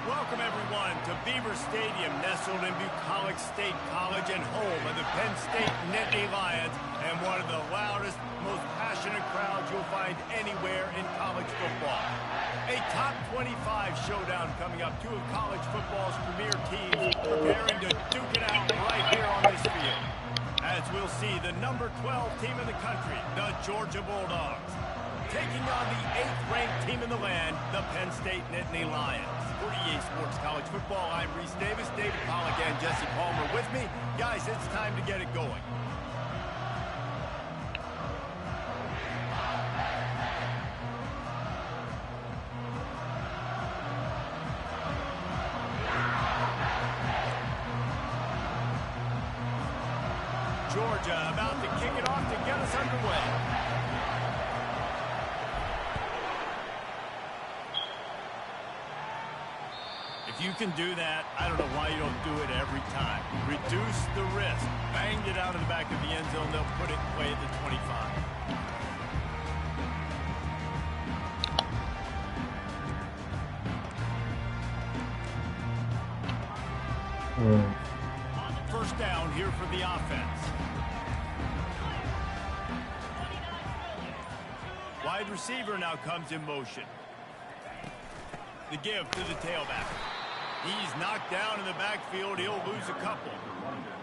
Welcome, everyone, to Beaver Stadium, nestled in Bucolic State College and home of the Penn State Nittany Lions, and one of the loudest, most passionate crowds you'll find anywhere in college football. A top 25 showdown coming up. Two of college football's premier teams preparing to duke it out right here on this field. As we'll see, the number 12 team in the country, the Georgia Bulldogs, taking on the 8th-ranked team in the land, the Penn State Nittany Lions. For EA Sports College Football, I'm Reese Davis, David Pollack, and Jesse Palmer with me. Guys, it's time to get it going. Georgia about to kick it off to get us underway. If you can do that, I don't know why you don't do it every time. Reduce the risk. Banged it out of the back of the end zone. They'll put it away at the 25. First down here for the offense. Wide receiver now comes in motion. The give to the tailback. He's knocked down in the backfield. He'll lose a couple.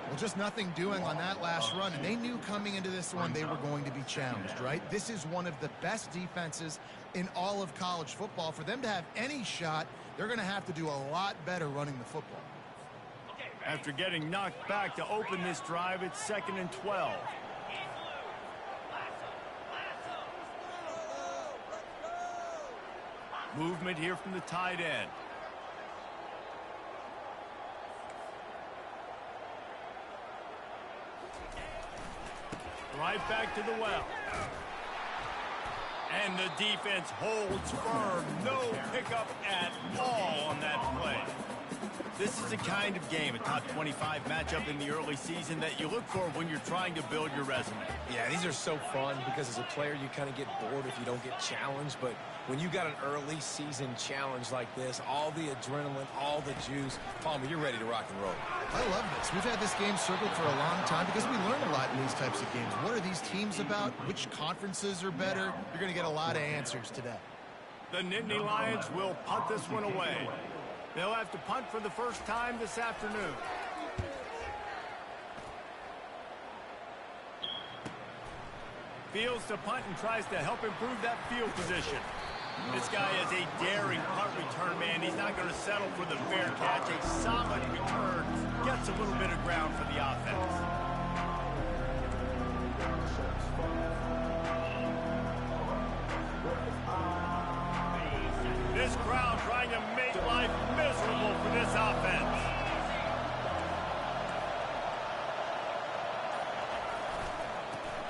Well, just nothing doing on that last run, and they knew coming into this one they were going to be challenged, right? This is one of the best defenses in all of college football. For them to have any shot, they're going to have to do a lot better running the football. After getting knocked back to open this drive, it's 2nd and 12. Movement here from the tight end. Right back to the well. And the defense holds firm. No pickup at all on that play. This is the kind of game, a top 25 matchup in the early season, that you look for when you're trying to build your resume. Yeah, these are so fun because as a player you kind of get bored if you don't get challenged, but when you got an early season challenge like this, all the adrenaline, all the juice, Palmer, you're ready to rock and roll. I love this. We've had this game circled for a long time because we learn a lot in these types of games. What are these teams about? Which conferences are better? You're going to get a lot of answers today. The Nittany Lions will punt this one away. They'll have to punt for the first time this afternoon. Fields to punt and tries to help improve that field position. This guy is a daring punt return man. He's not going to settle for the fair catch. A solid return gets a little bit of ground for the offense. This crowd trying to make life miserable for this offense.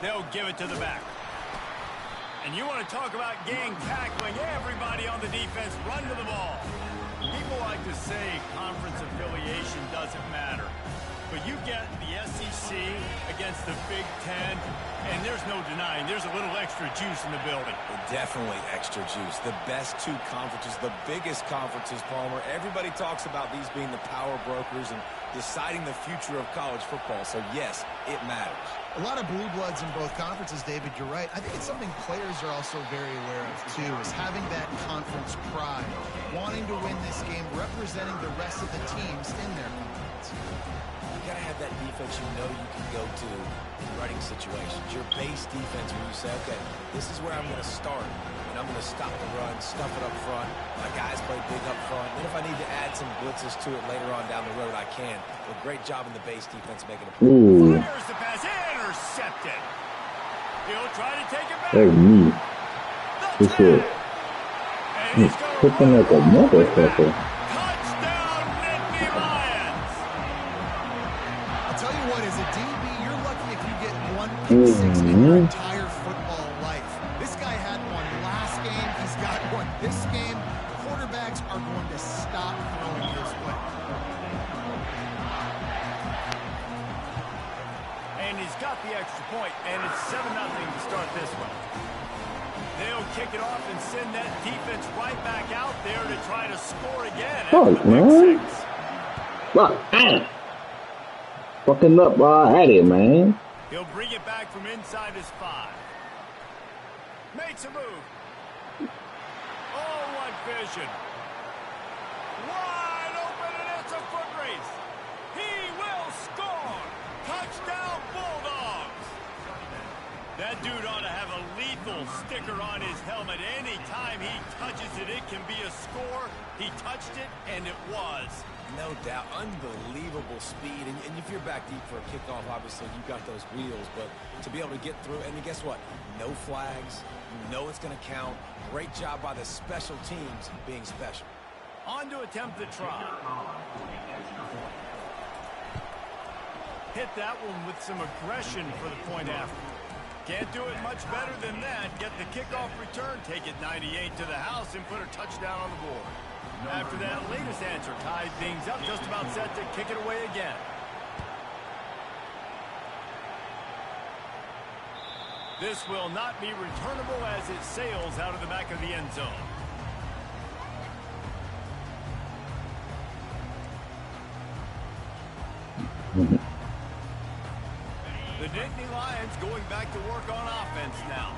They'll give it to the back. And you want to talk about gang tackling. Everybody on the defense run to the ball. People like to say conference affiliation doesn't matter. but you get the SEC against the Big Ten, and there's no denying there's a little extra juice in the building. Definitely extra juice. The best two conferences, the biggest conferences, Palmer. Everybody talks about these being the power brokers and deciding the future of college football. So, yes, it matters. A lot of blue bloods in both conferences, David. You're right. I think it's something players are also very aware of, too, is having that conference pride, wanting to win this game, representing the rest of the teams in their conference. You got to have that defense you know you can go to in running situations. Your base defense where you say, okay, this is where I'm going to start, and I'm going to stop the run, stuff it up front. My guys play big up front. Then if I need to add some blitzes to it later on down the road, I can. But great job in the base defense making a play. Fires the pass, intercepted. He'll try to take it back. Hey, me. This is cooking like a motherfucker. Touchdown, Nittany Lions. I'll tell you what, as a DB, you're lucky if you get one pick six in your entire football life. This guy had one last game. He's got one this game. Quarterbacks are going to stop throwing his way. And he's got the extra point, and it's 7-0 to start this one. They'll kick it off and send that defense right back out there to try to score again. Fuck, man. Fuck, damn. Fucking up at it, man. He'll bring it back from inside his 5. Makes a move. Oh, what vision. Wide open, and it's a foot race. He will score. Touchdown, Bulldogs. That dude ought to have a lethal sticker on his helmet. Anytime he touches it, it can be a score. He touched it, and it was. No doubt. Unbelievable speed. And if you're back deep for a kickoff, obviously you got those wheels. But to be able to get through, and guess what? No flags. You know it's going to count. Great job by the special teams being special. On to attempt the try. Hit that one with some aggression for the point after. Can't do it much better than that. Get the kickoff return, take it 98 to the house, and put a touchdown on the board. After that latest answer tied things up, just about set to kick it away again. This will not be returnable as it sails out of the back of the end zone. The Nittany Lions going back to work on offense now.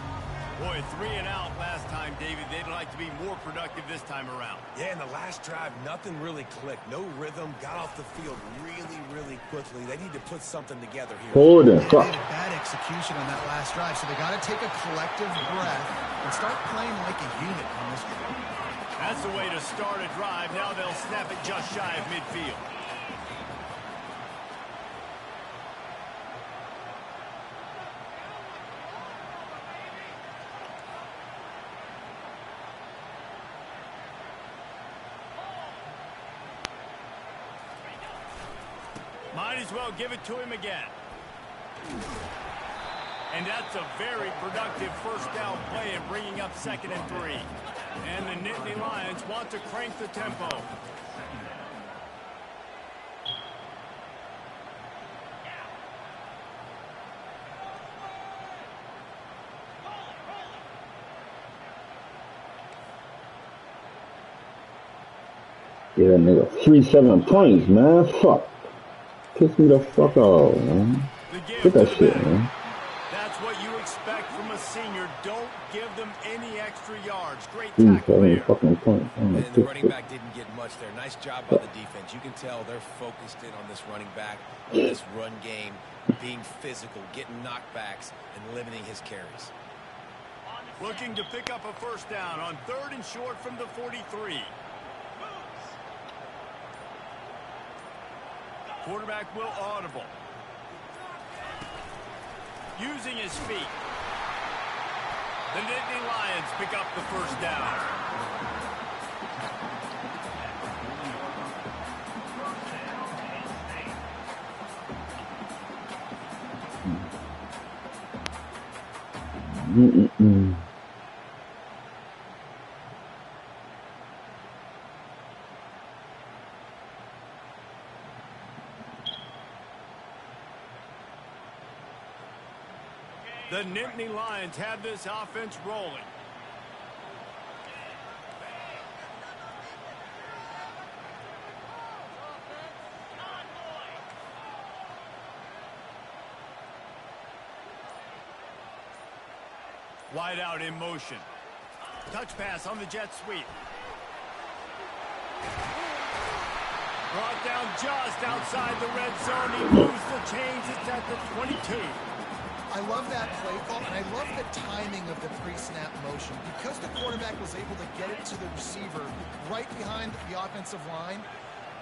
Boy, 3 and out last time, David. They'd like to be more productive this time around. Yeah, in the last drive, nothing really clicked. No rhythm. Got off the field really, really quickly. They need to put something together here. Hold it. They had a bad execution on that last drive, so they got to take a collective breath and start playing like a unit on this one. That's the way to start a drive. Now they'll snap it just shy of midfield. Might as well give it to him again. And that's a very productive first down play in bringing up 2nd and 3. And the Nittany Lions want to crank the tempo. Yeah, nigga, free 7 points, man. Fuck. Piss me the fuck off, man. Get that shit, man. That's what you expect from a senior. Don't give them any extra yards. Great tackle there. Fucking points. And the running back didn't get much there. Nice job by the defense. You can tell they're focused in on this running back, on this run game, being physical, getting knockbacks, and limiting his carries. Looking to pick up a first down on 3rd and short from the 43. Quarterback will audible. Using his feet. The Nittany Lions pick up the first down. The Nittany Lions have this offense rolling. Wide out in motion. Touch pass on the jet sweep. Brought down just outside the red zone. He moves the chains. It's at the 22. I love that play call, and I love the timing of the pre-snap motion. Because the quarterback was able to get it to the receiver right behind the offensive line,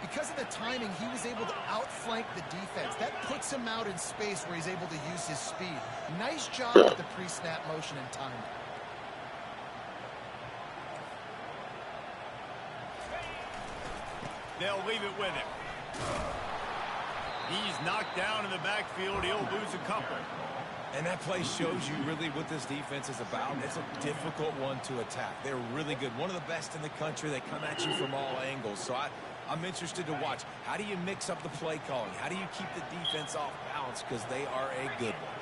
because of the timing, he was able to outflank the defense. That puts him out in space where he's able to use his speed. Nice job with the pre-snap motion and timing. They'll leave it with him. He's knocked down in the backfield. He'll lose a couple. And that play shows you really what this defense is about. It's a difficult one to attack. They're really good. One of the best in the country. They come at you from all angles. So I'm interested to watch. How do you mix up the play calling? How do you keep the defense off balance? Because they are a good one.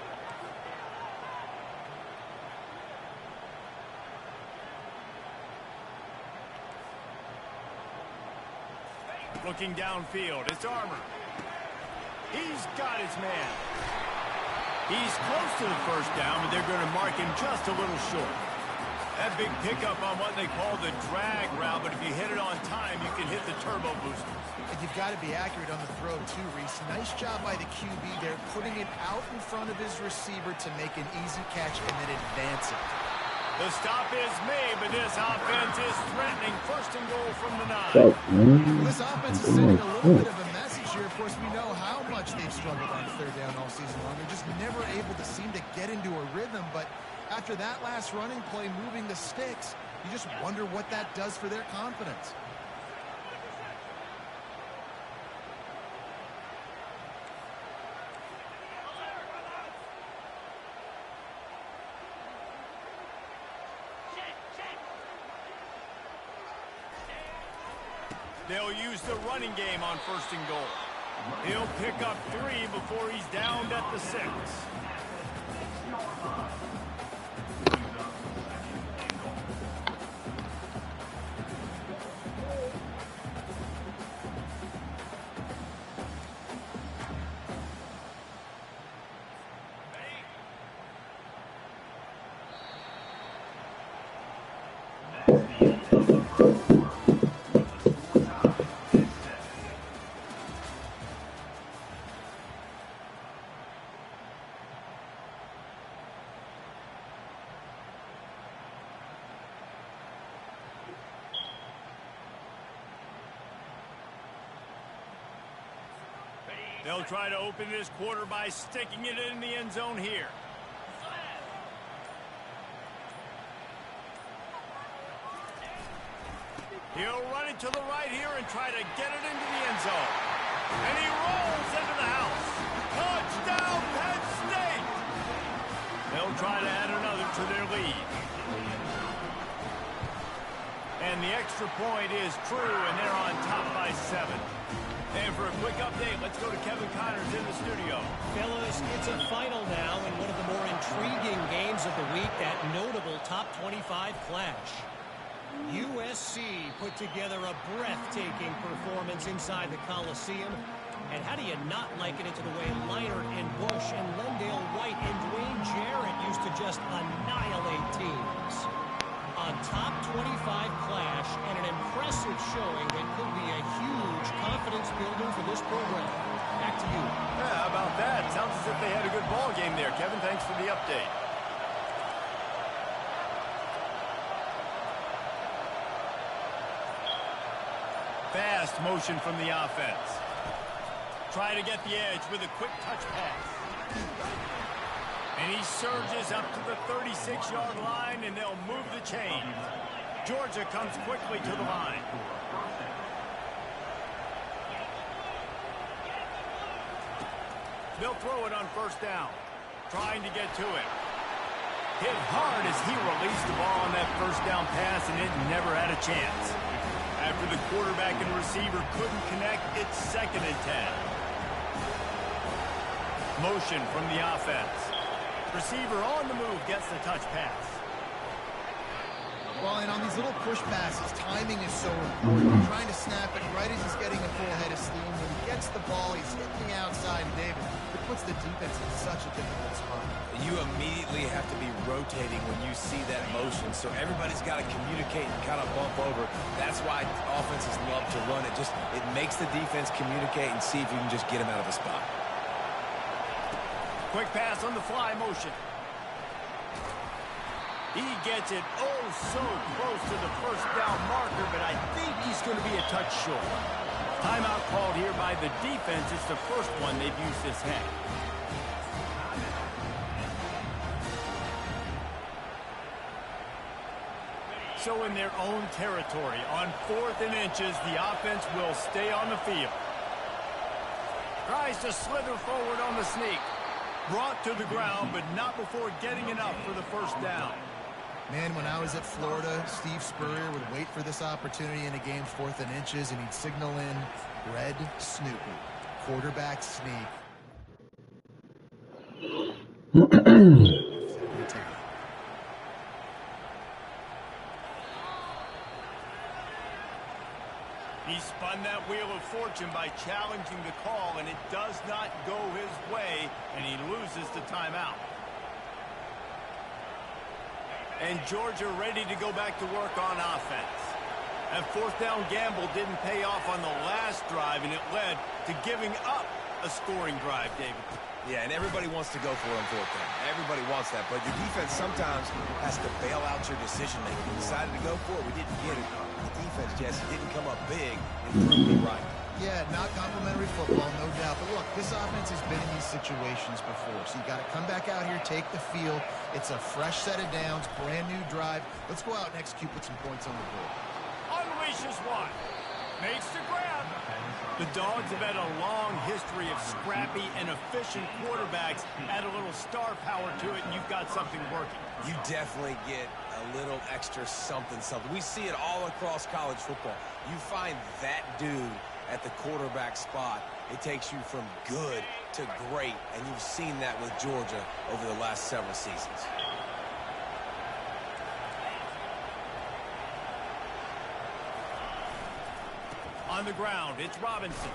Looking downfield, it's Armour. He's got his man. He's close to the first down, but they're going to mark him just a little short. That big pickup on what they call the drag route, but if you hit it on time, you can hit the turbo booster. And you've got to be accurate on the throw, too, Reese. Nice job by the QB there, putting it out in front of his receiver to make an easy catch and then advance it. The stop is made, but this offense is threatening. First and goal from the 9. This offense is sending a little bit of a message here. Of course, we know how much they've struggled on third down all season long. They're just never able to seem to get into a rhythm. But after that last running play, moving the sticks, you just wonder what that does for their confidence. They'll use the running game on first and goal. He'll pick up 3 before he's downed at the 6. They'll try to open this quarter by sticking it in the end zone here. He'll run it to the right here and try to get it into the end zone. And he rolls into the house. Touchdown, Penn State! They'll try to add another to their lead. And the extra point is true, and they're on top by 7. And for a quick update, let's go to Kevin Connors in the studio. Fellas, it's a final now in one of the more intriguing games of the week, that notable top 25 clash. USC put together a breathtaking performance inside the Coliseum. And how do you not liken it to the way Leinart and Bush and Lendale White and Dwayne Jarrett used to just annihilate teams? A top 25 clash and an impressive showing that could be a huge confidence builder for this program. Back to you. Yeah, how about that? Sounds as if they had a good ball game there. Kevin, thanks for the update. Fast motion from the offense. Try to get the edge with a quick touch pass. And he surges up to the 36-yard line, and they'll move the chain. Georgia comes quickly to the line. They'll throw it on first down, trying to get to it. Hit hard as he released the ball on that first down pass, and it never had a chance. After the quarterback and receiver couldn't connect, it's 2nd and 10. Motion from the offense. Receiver on the move gets the touch pass. Well, and on these little push passes, timing is so important. You're trying to snap it right as he's getting a full head of steam. When he gets the ball, he's hitting the outside, and David, it puts the defense in such a difficult spot. You immediately have to be rotating when you see that motion, so everybody's got to communicate and kind of bump over. That's why offenses love to run it. It makes the defense communicate and see if you can just get him out of a spot. Quick pass on the fly motion. He gets it so close to the first down marker, but I think he's going to be a touch short. Timeout called here by the defense. It's the first one they've used this half. So in their own territory, on 4th and inches, the offense will stay on the field. Tries to slither forward on the sneak. Brought to the ground, but not before getting enough for the first down. Man, when I was at Florida, Steve Spurrier would wait for this opportunity in a game 4th and inches, and he'd signal in Red Snoopy, quarterback sneak. He spun that wheel of fortune by challenging the call, and it does not go his way, and he loses the timeout. And Georgia ready to go back to work on offense. That 4th down gamble didn't pay off on the last drive, and it led to giving up a scoring drive, David. Yeah, and everybody wants to go for it on 4th down. Everybody wants that, but your defense sometimes has to bail out your decision-making. We decided to go for it. We didn't get it. The defense, Jesse, didn't come up big and proved me right. Yeah, not complimentary football, no doubt. But look, this offense has been in these situations before. So you got to come back out here, take the field. It's a fresh set of downs, brand new drive. Let's go out and execute with some points on the board. Unleashes one. Makes the grab. The Dogs have had a long history of scrappy and efficient quarterbacks. Add a little star power to it, and you've got something working. You definitely get a little extra something. We see it all across college football. You find that dude at the quarterback spot, it takes you from good to great, and you've seen that with Georgia over the last several seasons. On the ground, it's Robinson.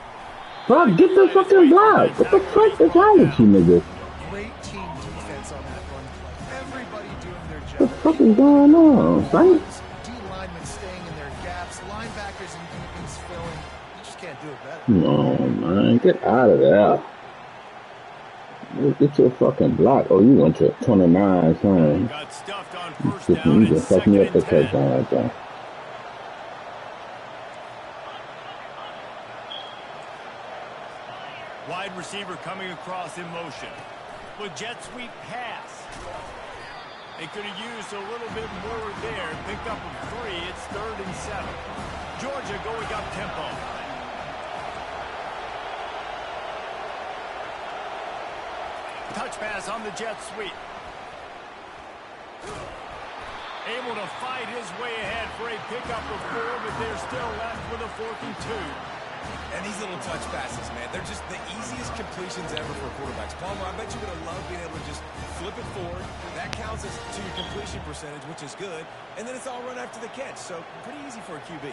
Bro, get the fucking block. What the fuck is wrong with you niggas? Great team defense on that run play. Everybody doing their job. What the fuck is going on, son? D linemen staying in their gaps, linebackers and DBs filling. You just can't do it better. No, man. Get out of there. Get your fucking block. Oh, you went to 29, son. Got stuffed on first down. You just fucked me up the touchdown right there. Wide receiver coming across in motion. With jet sweep pass. They could have used a little bit more there. Picked up a 3. It's 3rd and 7. Georgia going up tempo. Touch pass on the jet sweep. Able to fight his way ahead for a pickup of 4, but they're still left with a 4th and 2. And these little touch passes, man, they're just the easiest completions ever for quarterbacks. Palmer, I bet you would have loved being able to just flip it forward. That counts as to your completion percentage, which is good. And then it's all run after the catch, so pretty easy for a QB.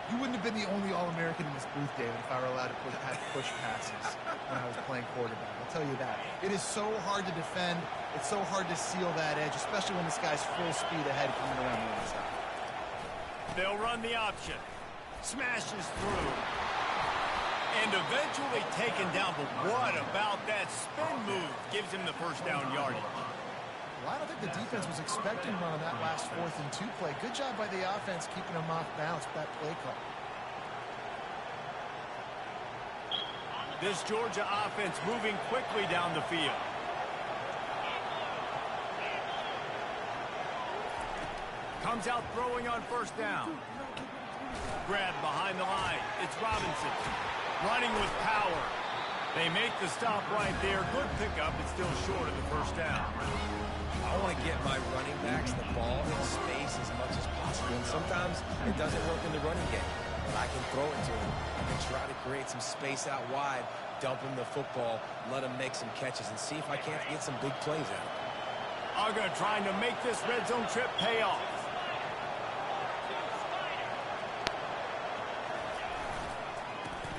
You wouldn't have been the only All-American in this booth, David, if I were allowed to push passes when I was playing quarterback. I'll tell you that. It is so hard to defend. It's so hard to seal that edge, especially when this guy's full speed ahead coming around the outside. They'll run the option. Smashes through. And eventually taken down, but what about that spin move? Gives him the first down yardage. Well, I don't think the defense was expecting one on that last 4th and 2 play. Good job by the offense keeping them off balance with that play call. This Georgia offense moving quickly down the field. Comes out throwing on first down. Grab behind the line. It's Robinson. Running with power. They make the stop right there. Good pickup, but still short of the first down. I want to get my running backs the ball in space as much as possible. And sometimes it doesn't work in the running game. But I can throw it to him. I can try to create some space out wide, dump him the football, let him make some catches, and see if I can't get some big plays out of him. Uga trying to make this red zone trip pay off.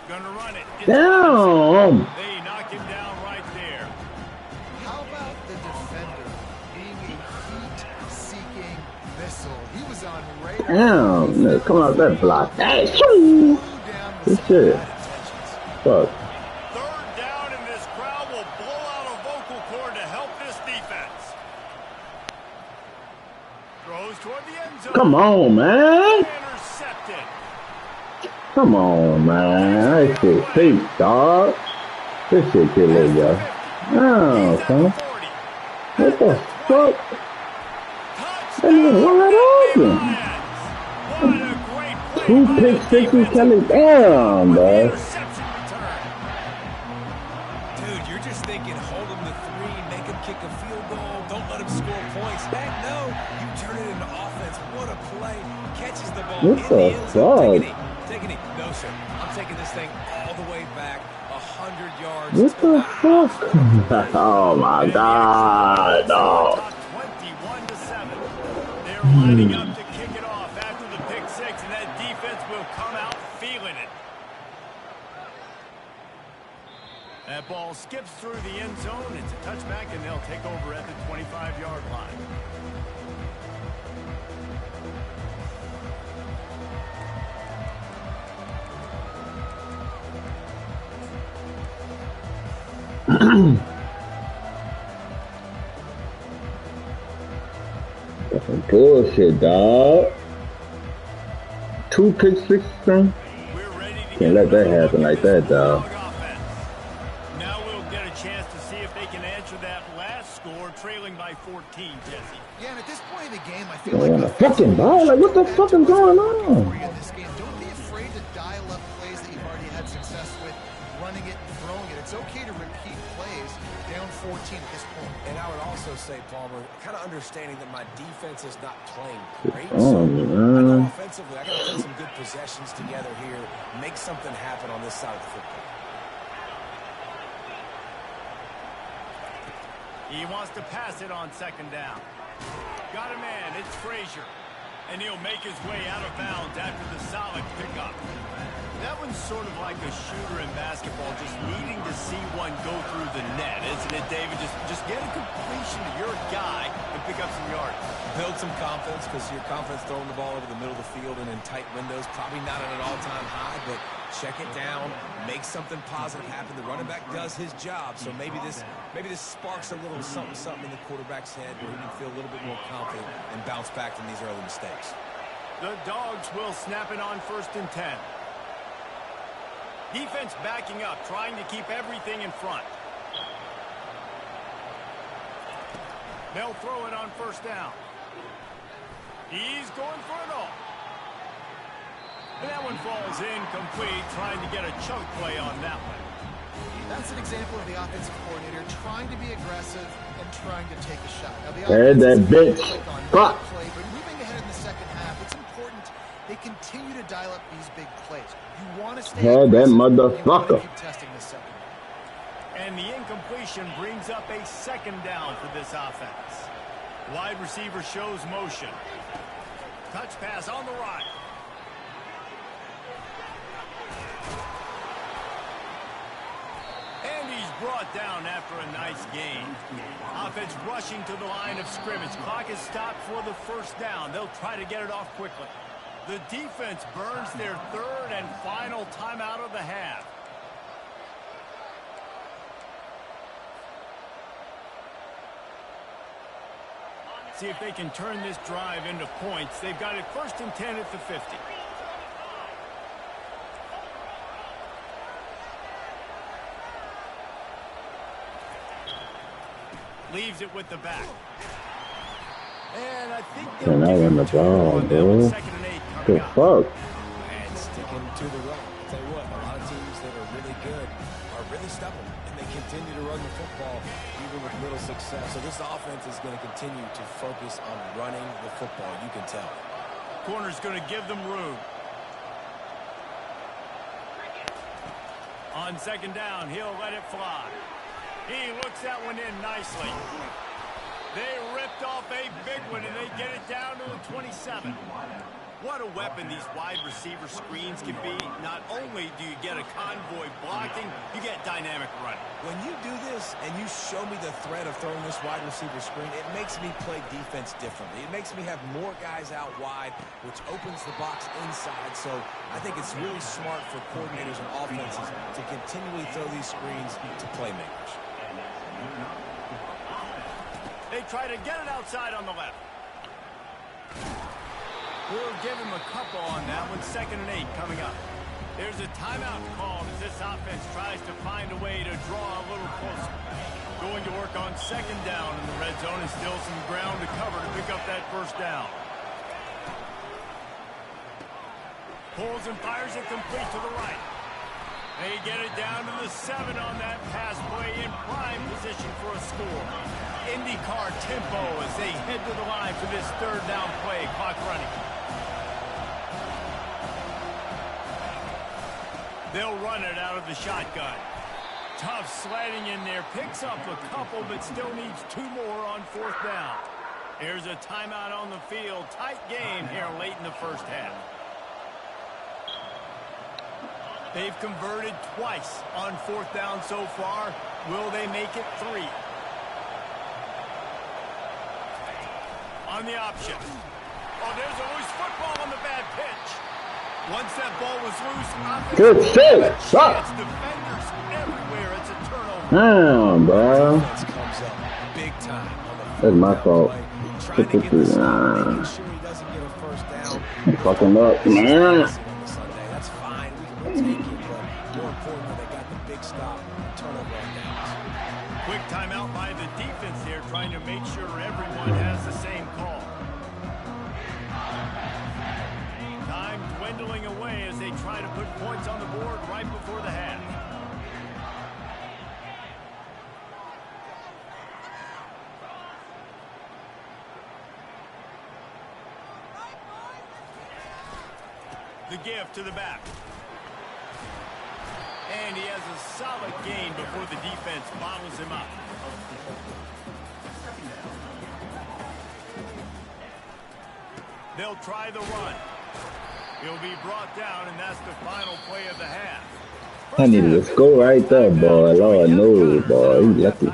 Gonna run it. Damn! They knock him down right there. How about the defender being a heat-seeking missile? He was on radar. Damn, man, come out that block. Hey, shoo! Good shit. Fuck. Third down, and this crowd will blow out a vocal cord to help this defense. Throws toward the end zone. Come on, man. Intercepted. Come on, man. That shit fake, dog. This shit killer, yo. Oh, son. What the fuck? That nigga wide open. Two pick sixes coming down, bro. Dude, you're just thinking, hold him to 3, make him kick a field goal, don't let him score points. Heck no, you turn it into offense. What a play. Catches the ball What in the the end zone. fuck? Take a knee. No, sir. I'm taking this thing all the way back, 100 yards. What the fuck? Oh my god, no. 21-7. They're lining up to kick it off after the pick 6, and that defense will come out feeling it. That ball skips through the end zone. It's a touchback, and they'll take over at the 25-yard line. That's some bullshit, dog. 2 pick sixes, son. Can't let that happen like that, dog. Now we'll get a chance to see if they can answer that last score, trailing by 14, Jesse. Yeah, and at this point in the game, I feel On like the fucking ball, like what the fuck is going on? in this game. Don't be afraid to dial up plays that you've already had success with, running it and throwing it. It's okay to repeat plays down 14 at this point. And I would also say, Palmer, kind of understanding that my defense is not playing great. Oh, So I know man. offensively, I got to put some good possessions together here, make something happen on this side of the football. He wants to pass it on second down. Got a man. It's Frazier. And he'll make his way out of bounds after the solid pickup. That one's sort of like a shooter in basketball, just needing to see one go through the net, isn't it, David? Just get a completion to your guy and pick up some yards. Build some confidence, because your confidence throwing the ball over the middle of the field and in tight windows, probably not at an all-time high, but check it down, make something positive happen. The running back does his job, so maybe this sparks a little something in the quarterback's head where he can feel a little bit more confident and bounce back from these early mistakes. The Dogs will snap it on 1st and 10. Defense backing up, trying to keep everything in front. They'll throw it on 1st down. He's going for it all. And that one falls incomplete, trying to get a chunk play on that one. That's an example of the offensive coordinator trying to be aggressive and trying to take a shot. Now, the Hey, that bitch. Fuck. Fuck. Play, but moving ahead in the second half, it's important they continue to dial up these big plays. You want to stay Hey, that aggressive. You motherfucker. want to keep testing the second. And the incompletion brings up a 2nd down for this offense. Wide receiver shows motion. Touch pass on the right. And he's brought down after a nice gain. Offense rushing to the line of scrimmage. Clock is stopped for the 1st down. They'll try to get it off quickly. The defense burns their 3rd and final timeout of the half. See if they can turn this drive into points. They've got it 1st and 10 at the 50. Leaves it with the back. And I think Can I run the ball, bro? 2nd and 8 coming The up. fuck? And sticking to the run. I'll tell you what, a lot of teams that are really good are really stubborn, and they continue to run the football even with little success. So this offense is going to continue to focus on running the football. You can tell. Corner's going to give them room. On 2nd down, he'll let it fly. He looks that one in nicely. They ripped off a big one, and they get it down to the 27. What a weapon these wide receiver screens can be. Not only do you get a convoy blocking, you get dynamic running. When you do this and you show me the threat of throwing this wide receiver screen, it makes me play defense differently. It makes me have more guys out wide, which opens the box inside. So I think it's really smart for coordinators and offenses to continually throw these screens to playmakers. They try to get it outside on the left. We'll give him a couple on that one. 2nd and 8 coming up. There's a timeout called as this offense tries to find a way to draw a little closer. Going to work on 2nd down in the red zone, and still some ground to cover to pick up that 1st down. Pulls and fires it complete to the right. They get it down to the 7 on that pass play, in prime position for a score. IndyCar tempo as they head to the line for this 3rd down play. Clock running. They'll run it out of the shotgun. Tough sledding in there. Picks up a couple, but still needs 2 more on 4th down. Here's a timeout on the field. Tight game here late in the 1st half. They've converted twice on 4th down so far. Will they make it 3? On the option. Oh, there's a loose football on the bad pitch. Once that ball was loose, good shit. Stop. Defenders everywhere. It's a turnover. Damn, bro. Comes up big time on the That's my fault. trying to get this stop, making sure he doesn't get a 1st down. I'm fucking up, man. That's fine. We can take it, but more importantly, they got the big stop, turnover on downs. Quick timeout by the defense here, trying to make sure everyone has the same call. Time dwindling away as they try to put points on the board right before the half. The give to the back. And he has a solid gain before the defense bottles him up. They'll try the run. He'll be brought down, and that's the final play of the half. I needed to go right there, boy. Lord knows, boy. He lucky.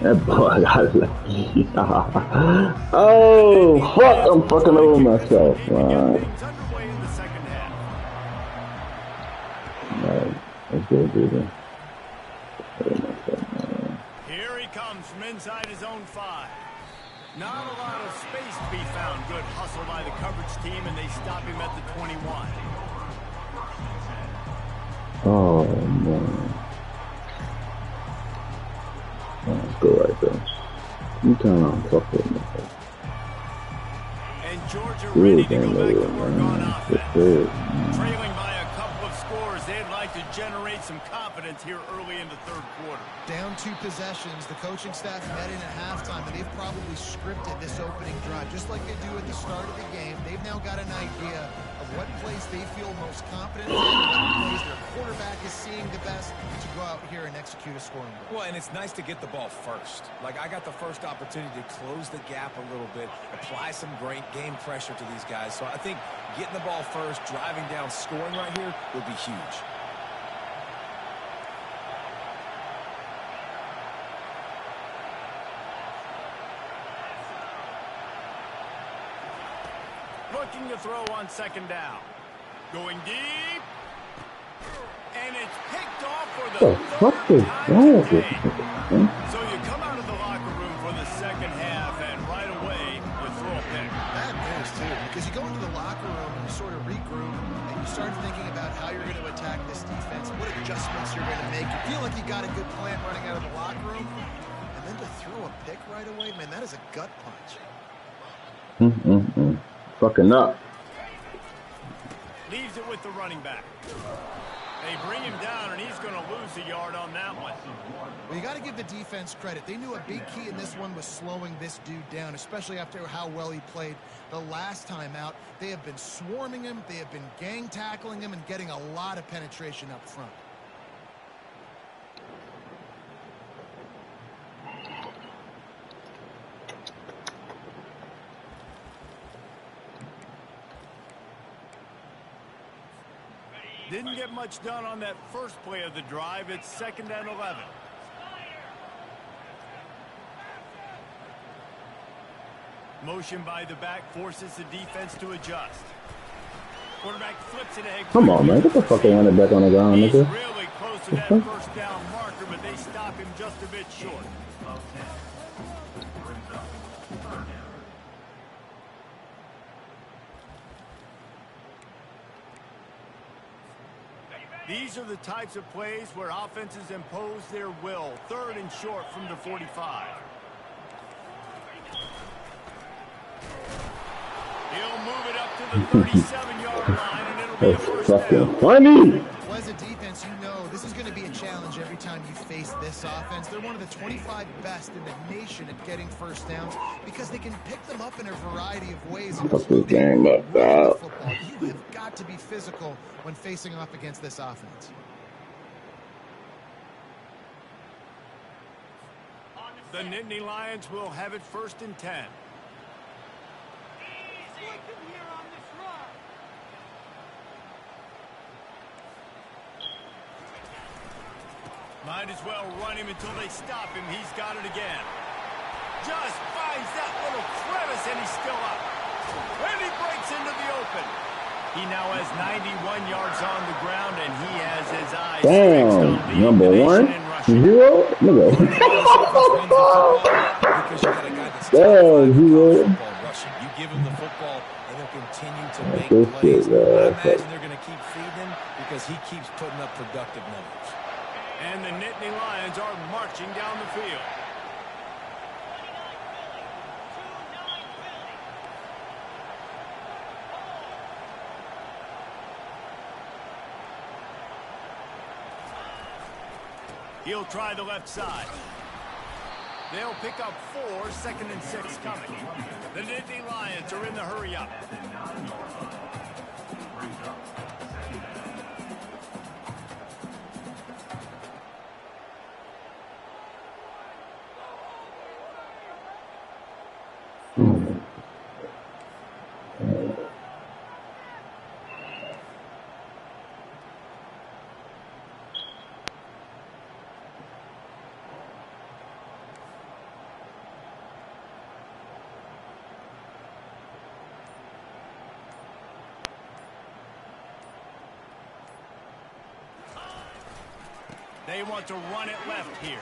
That boy got lucky. Oh, fuck. I'm fucking over myself. Wow. Let's go, dude. Here he comes from inside his own 5. Not a lot of space to be found. Good hustle by the coverage team, and they stop him at the 21. Oh, man. Let's go right there. You turn on top of me. And Georgia ready to go back to work on offense. Trailing by a couple of scores, they'd like to generate some confidence here early in the 3rd quarter. Down 2 possessions, the coaching staff met in at halftime, and they've probably scripted this opening drive, just like they do at the start of the game. They've now got an idea of what plays they feel most confident in, what plays their quarterback is seeing the best to go out here and execute a scoring goal. Well, and it's nice to get the ball first. Like, I got the first opportunity to close the gap a little bit, apply some great game pressure to these guys. So I think getting the ball first, driving down, scoring right here would be huge. Looking to throw on 2nd down. Going deep. And it's picked off for the 3rd time today. So you come out of the locker room for the 2nd half, and right away, you throw a pick. Bad news, too, because you go into the locker room and you sort of regroup, and you start thinking about how you're going to attack this defense, what adjustments you're going to make. You feel like you got a good plan running out of the locker room, and then to throw a pick right away, man, that is a gut punch. Fucking up. Leaves it with the running back. They bring him down, and he's going to lose a yard on that one. Well, you got to give the defense credit. They knew a big key in this one was slowing this dude down, especially after how well he played the last time out. They have been swarming him. They have been gang tackling him and getting a lot of penetration up front. Didn't get much done on that first play of the drive. It's 2nd and 11. Motion by the back forces the defense to adjust. Quarterback flips it ahead. Come on, man. Get the fucking running back on the ground, He's nigga. really close to that first down marker, but they stop him just a bit short. These are the types of plays where offenses impose their will. 3rd and short from the 45. He'll move it up to the 37-yard line, and it'll be a first down. Funny. Well, as a defense, you know this is going to be a challenge every time you face this offense. They're one of the 25 best in the nation at getting first downs because they can pick them up in a variety of ways. Fuck this game up, dog. You have got to be physical when facing off against this offense. The Nittany Lions will have it 1st and 10. Might as well run him until they stop him. He's got it again. Just finds that little crevice, and he's still up. And he breaks into the open. He now has 91 yards on the ground, and he has his eyes fixed on the number one, zero, nigga. Damn, zero. You give him the football, and he'll continue to make plays. I imagine they're going to keep feeding him because he keeps putting up productive numbers. And the Nittany Lions are marching down the field. He'll try the left side. They'll pick up 4, 2nd and 6 coming. The Nittany Lions are in the hurry up. They want to run it left here.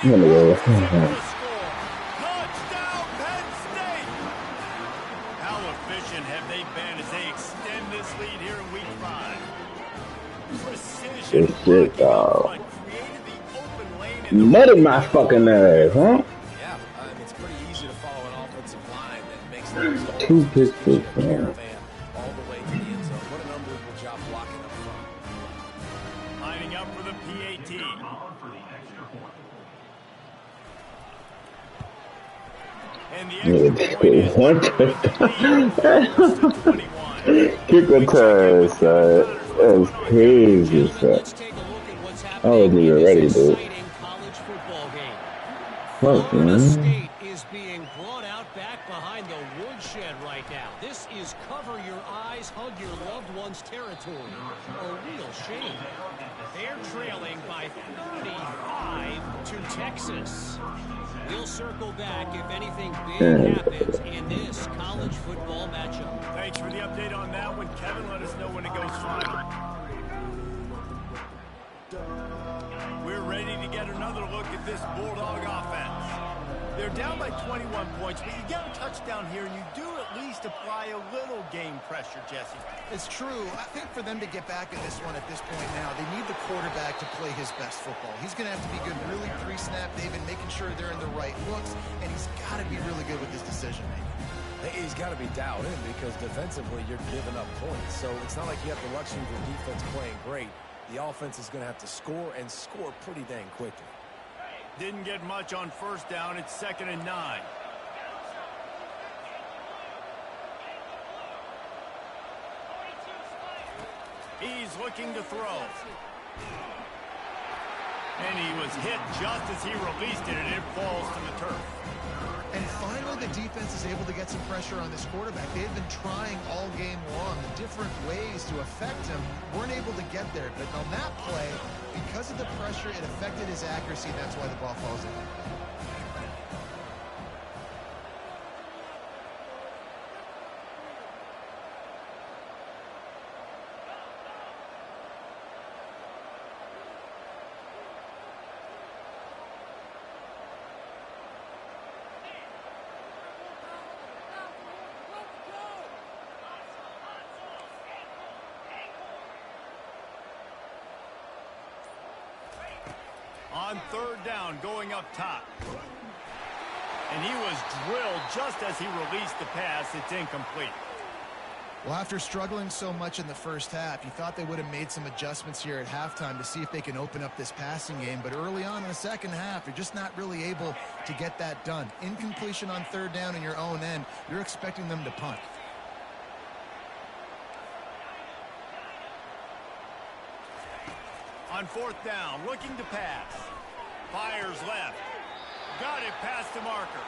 And he runs it in for the score. Touchdown, Penn State! How efficient have they been as they extend this lead here in Week 5? Precision. Good shit, dog. Created the open lane. You mutted my fucking ass, huh? Yeah, it's pretty easy to follow an offensive line that makes things 2 picks, man. all the way to the end zone. What an unbelievable job blocking up front. Lining up for the PAT. And the extra point is One kicker time, son. That's crazy, son. I wasn't even ready, dude. Fuck, man. State is being brought out back behind the woodshed right now. This is cover your eyes, hug your loved ones territory. A real shame. They're trailing by 35 to Texas. We'll circle back if anything big happens in this college football matchup. Thanks for the update on that one, Kevin. Let us know when it goes final. We're ready to get another look at this Bulldog offense. They're down by 21 points, but you get a touchdown here, and you do at least apply a little game pressure, Jesse. It's true. I think for them to get back in this one at this point now, they need the quarterback to play his best football. He's going to have to be good really pre-snap, David, making sure they're in the right looks, and he's got to be really good with his decision-making. He's got to be dialed in because defensively you're giving up points. So it's not like you have the luxury of your defense playing great. The offense is going to have to score and score pretty dang quickly. Didn't get much on first down. It's 2nd and 9. He's looking to throw. And he was hit just as he released it, and it falls to the turf. And finally, the defense is able to get some pressure on this quarterback. They've been trying all game long the different ways to affect him. Weren't able to get there. But on that play, because of the pressure, it affected his accuracy, and that's why the ball falls in. On third down, going up top. And he was drilled just as he released the pass. It's incomplete. Well, after struggling so much in the first half, you thought they would have made some adjustments here at halftime to see if they can open up this passing game. But early on in the second half, you're just not really able to get that done. Incompletion on third down in your own end, you're expecting them to punt. On fourth down, looking to pass. Fires left. Got it past the marker.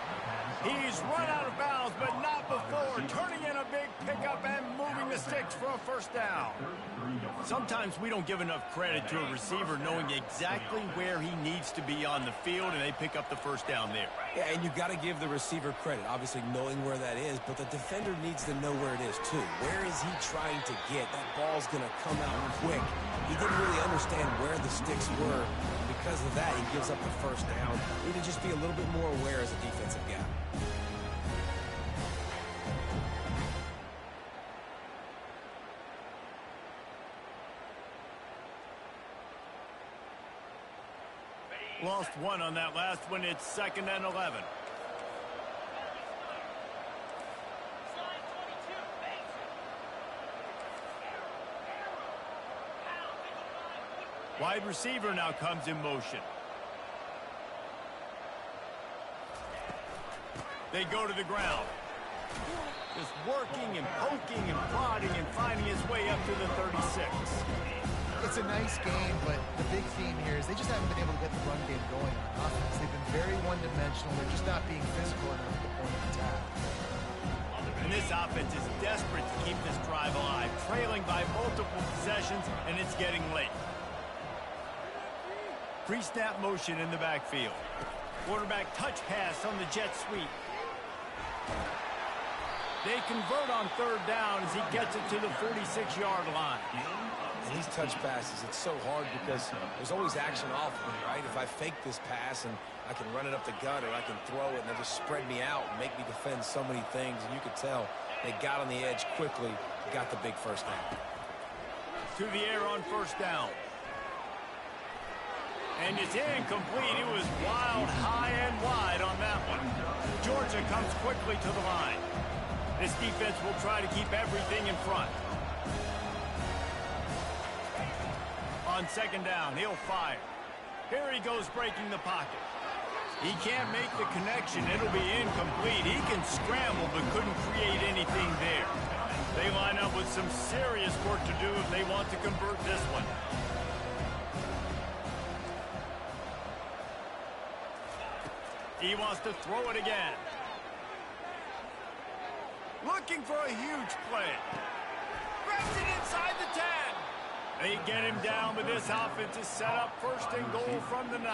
He's run out of bounds, but not before. Turning in a big pickup and moving the sticks for a first down. Sometimes we don't give enough credit to a receiver knowing exactly where he needs to be on the field, and they pick up the first down there. Yeah, and you got to give the receiver credit, obviously knowing where that is, but the defender needs to know where it is too. Where is he trying to get? That ball's going to come out quick. He didn't really understand where the sticks were. Because of that, he gives up the first down. Need to just be a little bit more aware as a defensive guy. Lost one on that last one. It's 2nd and 11. Wide receiver now comes in motion. They go to the ground. Just working and poking and prodding and finding his way up to the 36. It's a nice game, but the big theme here is they just haven't been able to get the run game going on offense. They've been very one-dimensional. They're just not being physical enough at the point of attack. And this offense is desperate to keep this drive alive, trailing by multiple possessions, and it's getting late. Pre-snap motion in the backfield. Quarterback touch pass on the jet sweep. They convert on third down as he gets it to the 46-yard line. And these touch passes, it's so hard because there's always action off of it, right? If I fake this pass and I can run it up the gut or I can throw it and they just spread me out and make me defend so many things. And you could tell they got on the edge quickly, got the big first down. To the air on first down. And it's incomplete. It was wild, high and wide on that one. Georgia comes quickly to the line. This defense will try to keep everything in front. On second down, he'll fire. Here he goes breaking the pocket. He can't make the connection. It'll be incomplete. He can scramble but couldn't create anything there. They line up with some serious work to do if they want to convert this one. He wants to throw it again. Looking for a huge play. Grabs it inside the 10. They get him down, but this offense is set up first and goal from the 9.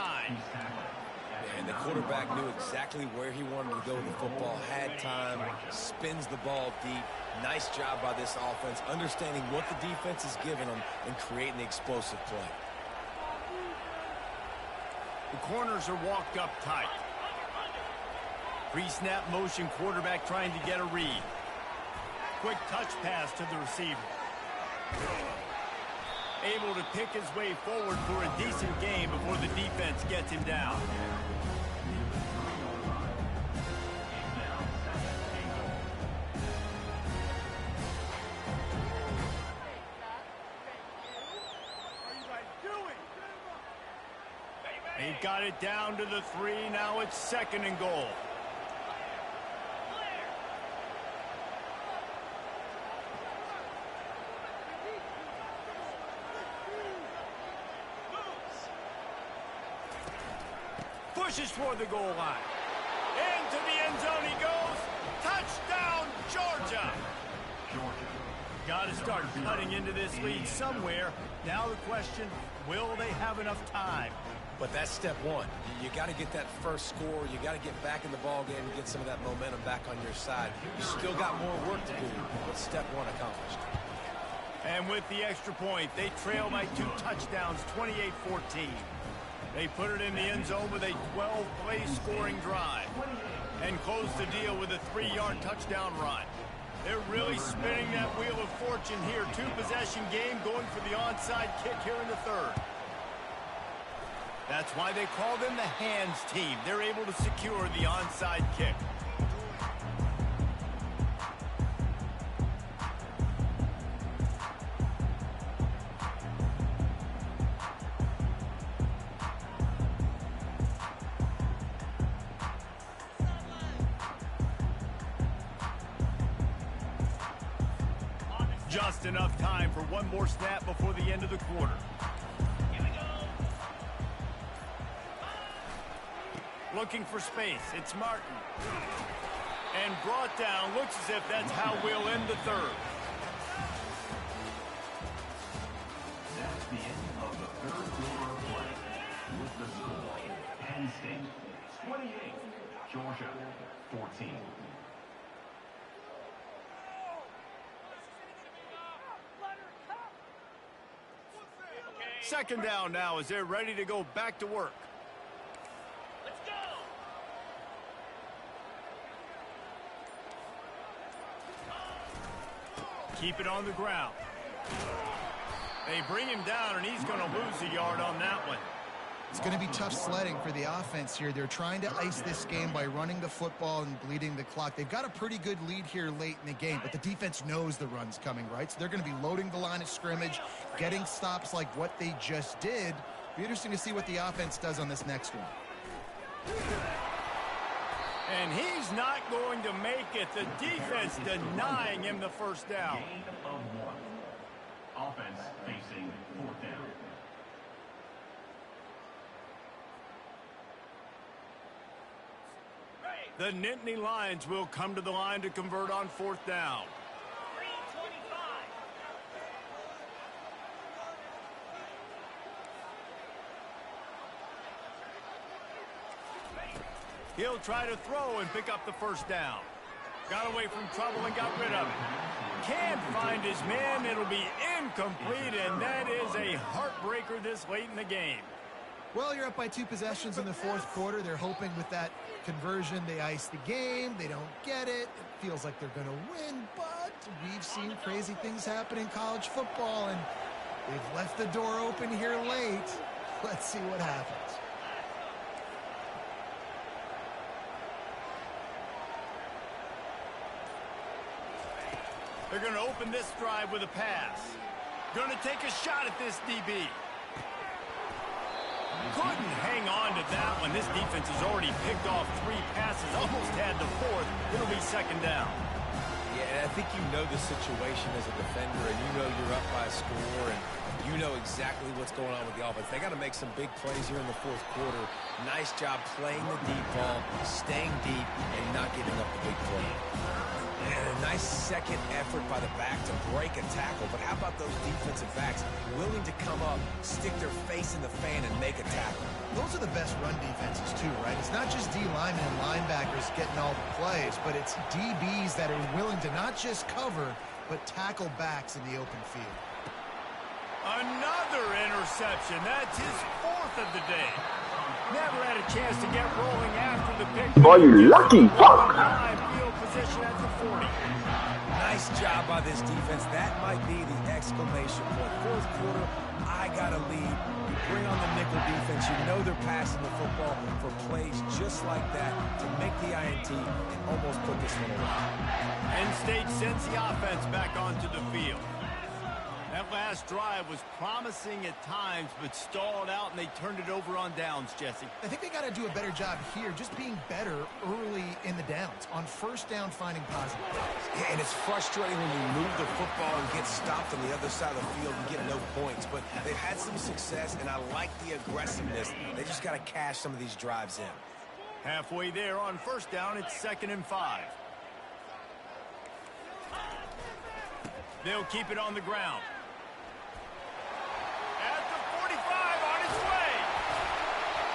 And the quarterback knew exactly where he wanted to go with the football, had time, spins the ball deep. Nice job by this offense, understanding what the defense is giving them and creating the explosive play. The corners are walked up tight. Pre-snap motion, quarterback trying to get a read. Quick touch pass to the receiver. Able to pick his way forward for a decent game before the defense gets him down. He got it down to the 3. Now it's 2nd and goal. Pushes toward the goal line. Into the end zone he goes. Touchdown, Georgia. Got to start cutting into this lead somewhere. Now the question, will they have enough time? But that's step one. You got to get that first score. You got to get back in the ball game and get some of that momentum back on your side. You still got more work to do, but step one accomplished. And with the extra point, they trail by 2 touchdowns, 28-14. They put it in the end zone with a 12-play scoring drive and close the deal with a 3-yard touchdown run. They're really spinning that wheel of fortune here. 2-possession game going for the onside kick here in the third. That's why they call them the hands team. They're able to secure the onside kick. Just enough time for one more snap before the end of the quarter. Looking for space. It's Martin. And brought down. Looks as if that's how we'll end the third. That's the end of the third quarter of play. With the score, Penn State 28, Georgia 14. Second down now as they're ready to go back to work. Let's go. Keep it on the ground. They bring him down, and he's going to lose a yard on that one. It's going to be tough sledding for the offense here. They're trying to ice this game by running the football and bleeding the clock. They've got a pretty good lead here late in the game, but the defense knows the run's coming, right? So they're going to be loading the line of scrimmage, getting stops like what they just did. Be interesting to see what the offense does on this next one. And he's not going to make it. The defense denying him the first down. Gain of 1. Offense facing 4th down. The Nittany Lions will come to the line to convert on 4th down. He'll try to throw and pick up the first down. Got away from trouble and got rid of it. Can't find his man. It'll be incomplete, and that is a heartbreaker this late in the game. Well, you're up by 2 possessions in the fourth quarter. They're hoping with that conversion they ice the game. They don't get it. It feels like they're going to win, but we've seen crazy things happen in college football, and they've left the door open here late. Let's see what happens. They're going to open this drive with a pass. Going to take a shot at this DB. Couldn't hang on to that one. This defense has already picked off 3 passes, almost had the 4th. It'll be second down. Yeah, and I think you know the situation as a defender, and you know you're up by a score, and you know exactly what's going on with the offense. They got to make some big plays here in the fourth quarter. Nice job playing the deep ball, staying deep, and not giving up the big play. And a nice second effort by the back to break a tackle. But how about those defensive backs willing to come up, stick their face in the fan, and make a tackle? Those are the best run defenses, too, right? It's not just D linemen and linebackers getting all the plays, but it's DBs that are willing to not just cover, but tackle backs in the open field. Another interception. That's his 4th of the day. Never had a chance to get rolling after the pick. Boy, you lucky fuck. Field position at the 40. Nice job by this defense. That might be the exclamation point. Fourth quarter, I got a lead. You bring on the nickel defense. You know they're passing the football for plays just like that to make the INT and almost put this one away. Penn State sends the offense back onto the field. That last last drive was promising at times, but stalled out, and they turned it over on downs, Jesse. I think they got to do a better job here, just being better early in the downs. On first down, finding positive plays. Yeah, and it's frustrating when you move the football and get stopped on the other side of the field and get no points. But they've had some success, and I like the aggressiveness. They just got to cash some of these drives in. Halfway there on first down, it's 2nd and 5. They'll keep it on the ground. At the 45, on his way.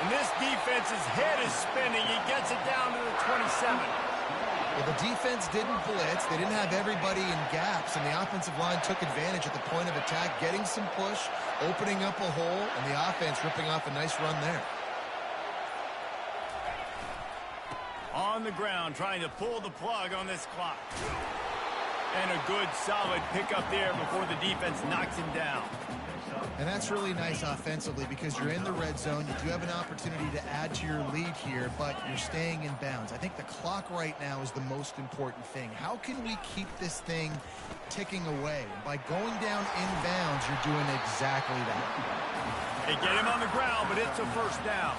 And this defense's head is spinning. He gets it down to the 27. Well, the defense didn't blitz. They didn't have everybody in gaps, and the offensive line took advantage at the point of attack, getting some push, opening up a hole, and the offense ripping off a nice run there. On the ground, trying to pull the plug on this clock. And a good, solid pickup there before the defense knocks him down. And that's really nice offensively because you're in the red zone. You do have an opportunity to add to your lead here, but you're staying in bounds. I think the clock right now is the most important thing. How can we keep this thing ticking away? By going down in bounds, you're doing exactly that. They get him on the ground, but it's a first down.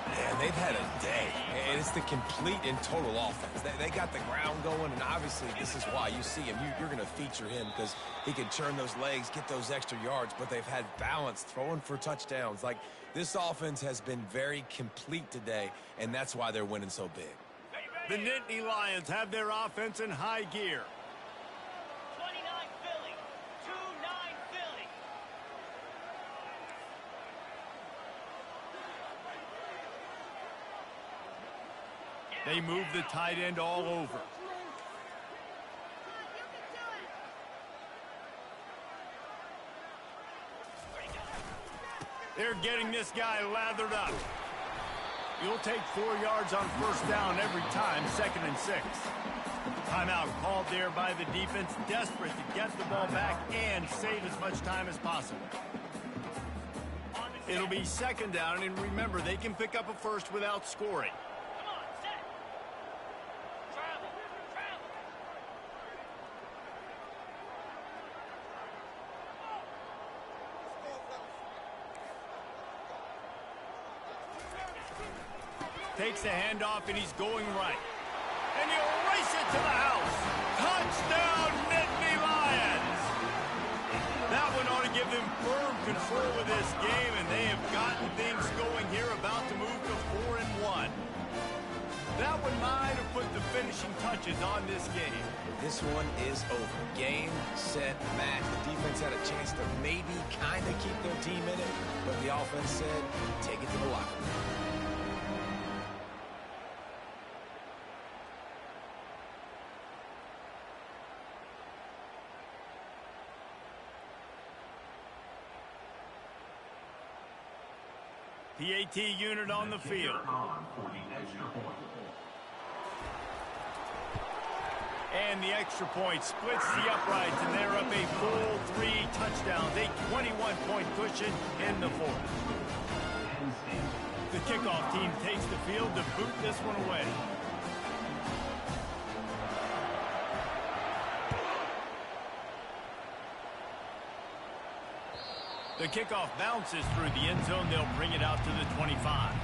Man, they've had a day, and it's the complete and total offense. They got the ground going, and obviously this is why you see him. You're going to feature him because he can turn those legs, get those extra yards, but they've had balance, throwing for touchdowns. Like, this offense has been very complete today, and that's why they're winning so big. The Nittany Lions have their offense in high gear. 29 Philly, 2-9 Philly. They move the tight end all over. They're getting this guy lathered up. You'll take 4 yards on first down every time, 2nd and 6. Timeout called there by the defense, desperate to get the ball back and save as much time as possible. It'll be 2nd down, and remember, they can pick up a first without scoring. Takes the handoff, and he's going right. And he'll race it to the house. Touchdown, Nittany Lions! That one ought to give them firm control of this game, and they have gotten things going here, about to move to 4-1. That one might have put the finishing touches on this game. This one is over. Game, set, match. The defense had a chance to maybe kind of keep their team in it, but the offense said, take it to the locker room. PAT unit on the field. And the extra point splits the uprights, and they're up a full 3 touchdowns, a 21-point cushion in the 4th. The kickoff team takes the field to boot this one away. The kickoff bounces through the end zone. They'll bring it out to the 25.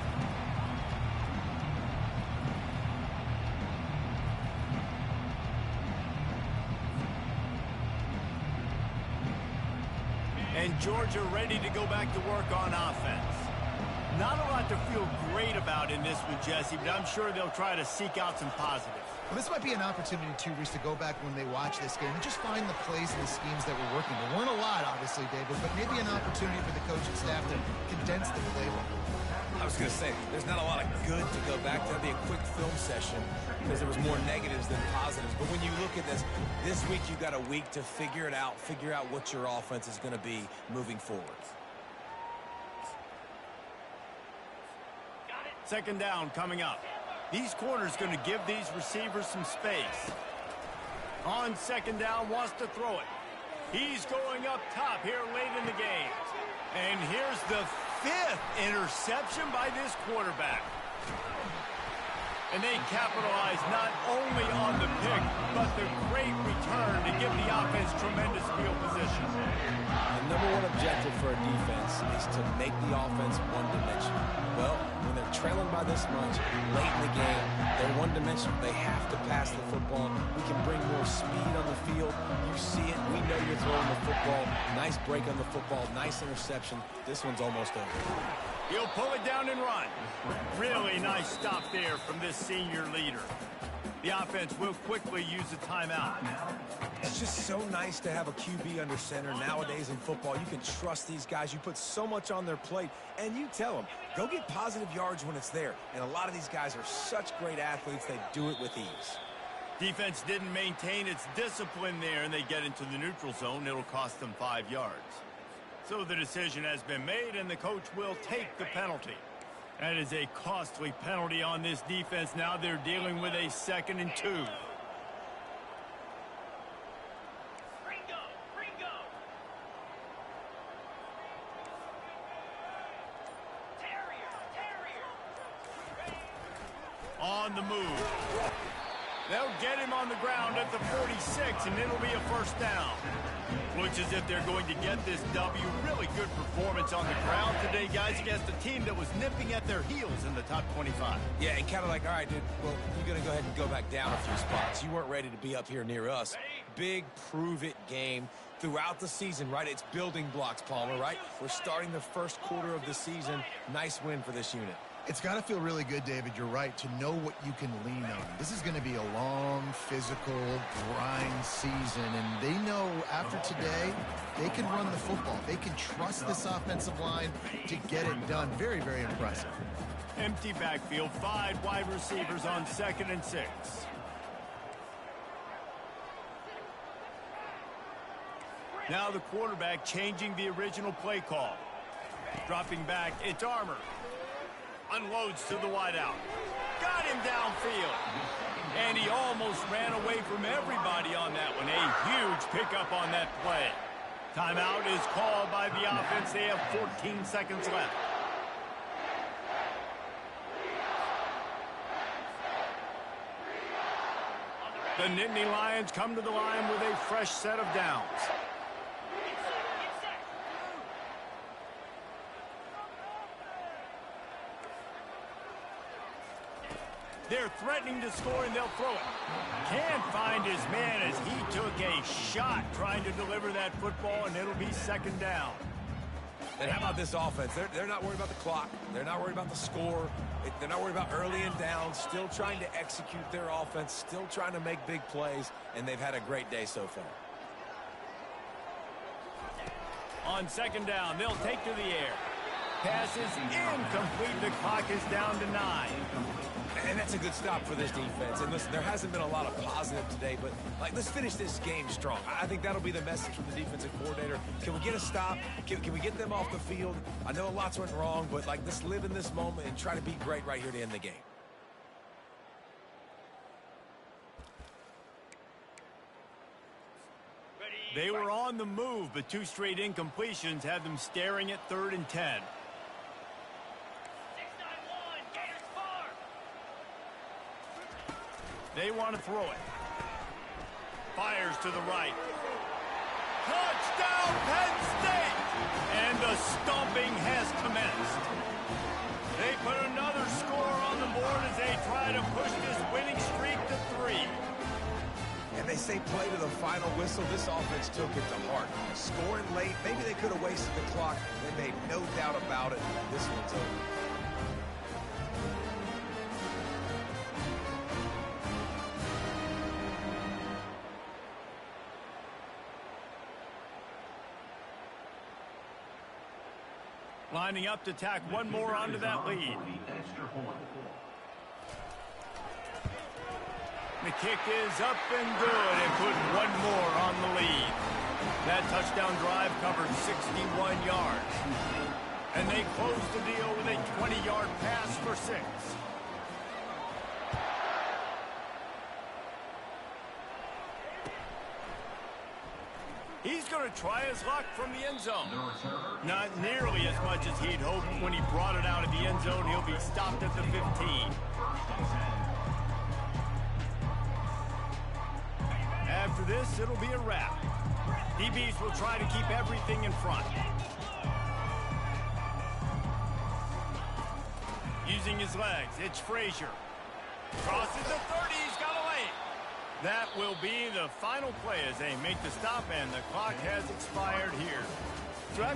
And Georgia ready to go back to work on offense. Not a lot to feel great about in this one, Jesse, but I'm sure they'll try to seek out some positives. Well, this might be an opportunity, too, Reese, to go back when they watch this game and just find the plays and the schemes that were working. There weren't a lot, obviously, David, but maybe an opportunity for the coaching staff to condense the playbook. I was going to say, there's not a lot of good to go back to. That'd be a quick film session because there was more negatives than positives. But when you look at this week you got a week to figure it out, figure out what your offense is going to be moving forward. 2nd down coming up. These corners going to give these receivers some space. On 2nd down, wants to throw it. He's going up top here late in the game. And here's the 5th interception by this quarterback. And they capitalize not only on the pick, but the great return to give the offense tremendous field position. The number one objective for a defense is to make the offense one-dimensional. Well, when they're trailing by this much, late in the game, they're one-dimensional. They have to pass the football. We can bring more speed on the field. You see it. We know you're throwing the football. Nice break on the football. Nice interception. This one's almost over. He'll pull it down and run. Really nice stop there from this senior leader. The offense will quickly use a timeout. It's just so nice to have a QB under center. Nowadays in football, you can trust these guys. You put so much on their plate, and you tell them, go get positive yards when it's there. And a lot of these guys are such great athletes, they do it with ease. Defense didn't maintain its discipline there, and they get into the neutral zone. It'll cost them 5 yards. So the decision has been made, and the coach will take the penalty. That is a costly penalty on this defense. Now they're dealing with a 2nd and 2. On the move. They'll get him on the ground at the 46, and it'll be a first down. Looks as if they're going to get this W. Really good performance on the ground today, guys, against a team that was nipping at their heels in the top 25. Yeah, and kind of like, all right, dude, well, you're going to go ahead and go back down a few spots. You weren't ready to be up here near us. Big prove-it game throughout the season, right? It's building blocks, Palmer, right? We're starting the first quarter of the season. Nice win for this unit. It's got to feel really good, David. You're right, to know what you can lean on. This is going to be a long, physical, grind season, and they know after today, they can run the football. They can trust this offensive line to get it done. Very, very impressive. Empty backfield, 5 wide receivers on 2nd and 6. Now the quarterback changing the original play call. Dropping back, it's Armour. Unloads to the wideout. Got him downfield. And he almost ran away from everybody on that one. A huge pickup on that play. Timeout is called by the offense. They have 14 seconds left. The Nittany Lions come to the line with a fresh set of downs. They're threatening to score, and they'll throw it. Can't find his man as he took a shot trying to deliver that football, and it'll be 2nd down. And how about this offense? They're not worried about the clock. They're not worried about the score. They're not worried about early and down. Still trying to execute their offense. Still trying to make big plays, and they've had a great day so far. On 2nd down, they'll take to the air. Pass is incomplete. The clock is down to 9. And that's a good stop for this defense. And listen, there hasn't been a lot of positive today, but let's finish this game strong. I think that'll be the message from the defensive coordinator. Can we get a stop? Can we get them off the field? I know lots went wrong, but let's live in this moment and try to be great right here to end the game. They were on the move, but 2 straight incompletions had them staring at 3rd and 10. They want to throw it. Fires to the right. Touchdown, Penn State! And the stomping has commenced. They put another score on the board as they try to push this winning streak to 3. And they say play to the final whistle. This offense took it to heart. Scoring late, maybe they could have wasted the clock. They made no doubt about it. This one's over. Lining up to tack one more onto that lead. The kick is up and good and put one more on the lead. That touchdown drive covered 61 yards. And they close the deal with a 20-yard pass for 6. He's going to try his luck from the end zone. Not nearly as much as he'd hoped. When he brought it out of the end zone, he'll be stopped at the 15. after this, it'll be a wrap. DBs will try to keep everything in front. Using his legs, it's Frazier. Crosses the 30, he's got a lane. That will be the final play as they make the stop, and the clock has expired here. So